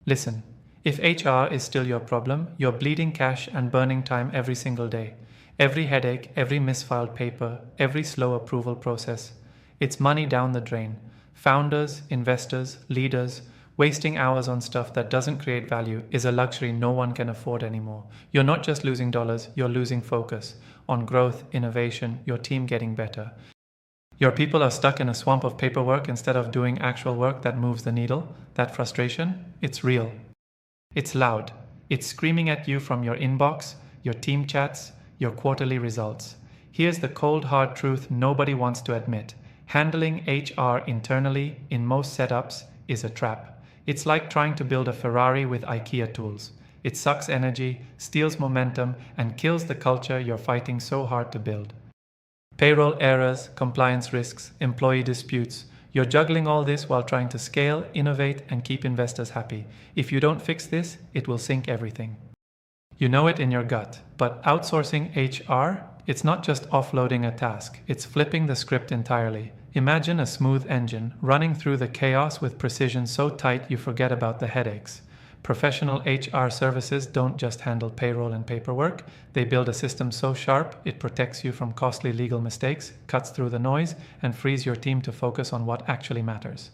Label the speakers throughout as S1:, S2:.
S1: Listen, if HR is still your problem, you're bleeding cash and burning time every single day. Every headache, every misfiled paper, every slow approval process. It's money down the drain. Founders, investors, leaders, wasting hours on stuff that doesn't create value is a luxury no one can afford anymore. You're not just losing dollars, you're losing focus on growth, innovation, your team getting better. Your people are stuck in a swamp of paperwork instead of doing actual work that moves the needle. That frustration, it's real. It's loud. It's screaming at you from your inbox, your team chats, your quarterly results. Here's the cold hard truth nobody wants to admit. Handling HR internally in most setups is a trap. It's like trying to build a Ferrari with IKEA tools. It sucks energy, steals momentum, and kills the culture you're fighting so hard to build. Payroll errors, compliance risks, employee disputes. You're juggling all this while trying to scale, innovate, and keep investors happy. If you don't fix this, it will sink everything. You know it in your gut, but outsourcing HR, it's not just offloading a task, it's flipping the script entirely. Imagine a smooth engine running through the chaos with precision so tight you forget about the headaches. Professional HR services don't just handle payroll and paperwork, they build a system so sharp it protects you from costly legal mistakes, cuts through the noise, and frees your team to focus on what actually matters.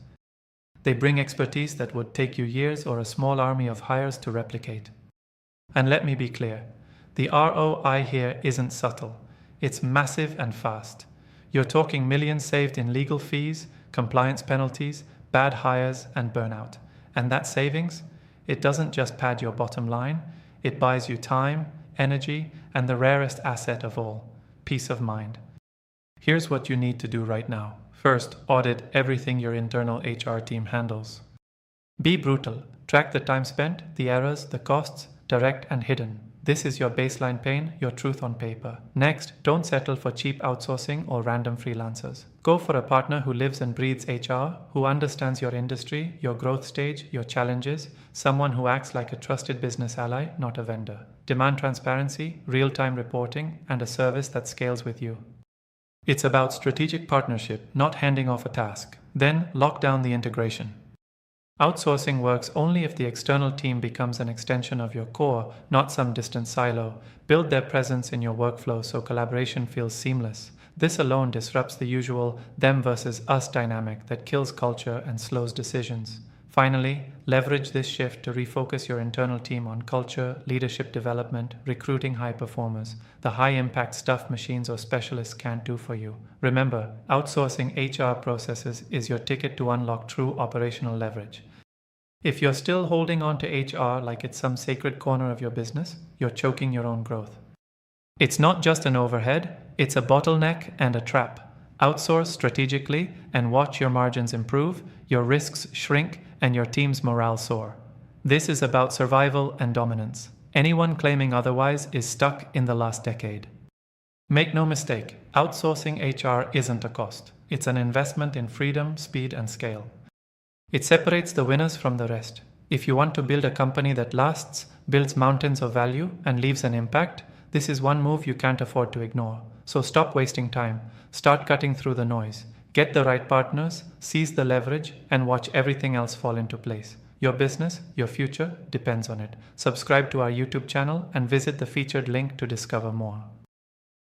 S1: They bring expertise that would take you years or a small army of hires to replicate. And let me be clear, the ROI here isn't subtle, it's massive and fast. You're talking millions saved in legal fees, compliance penalties, bad hires, and burnout. And that savings? It doesn't just pad your bottom line, it buys you time, energy, and the rarest asset of all, peace of mind. Here's what you need to do right now. First, audit everything your internal HR team handles. Be brutal. Track the time spent, the errors, the costs, direct and hidden. This is your baseline pain, your truth on paper. Next, don't settle for cheap outsourcing or random freelancers. Go for a partner who lives and breathes HR, who understands your industry, your growth stage, your challenges, someone who acts like a trusted business ally, not a vendor. Demand transparency, real-time reporting, and a service that scales with you. It's about strategic partnership, not handing off a task. Then, lock down the integration. Outsourcing works only if the external team becomes an extension of your core, not some distant silo. Build their presence in your workflow so collaboration feels seamless. This alone disrupts the usual them versus us dynamic that kills culture and slows decisions. Finally, leverage this shift to refocus your internal team on culture, leadership development, recruiting high performers, the high-impact stuff machines or specialists can't do for you. Remember, outsourcing HR processes is your ticket to unlock true operational leverage. If you're still holding on to HR like it's some sacred corner of your business, you're choking your own growth. It's not just an overhead, it's a bottleneck and a trap. Outsource strategically and watch your margins improve, your risks shrink, and your team's morale soar. This is about survival and dominance. Anyone claiming otherwise is stuck in the last decade. Make no mistake, outsourcing HR isn't a cost. It's an investment in freedom, speed, and scale. It separates the winners from the rest. If you want to build a company that lasts, builds mountains of value, and leaves an impact, this is one move you can't afford to ignore. So stop wasting time. Start cutting through the noise. Get the right partners, seize the leverage, and watch everything else fall into place. Your business, your future, depends on it. Subscribe to our YouTube channel and visit the featured link to discover more.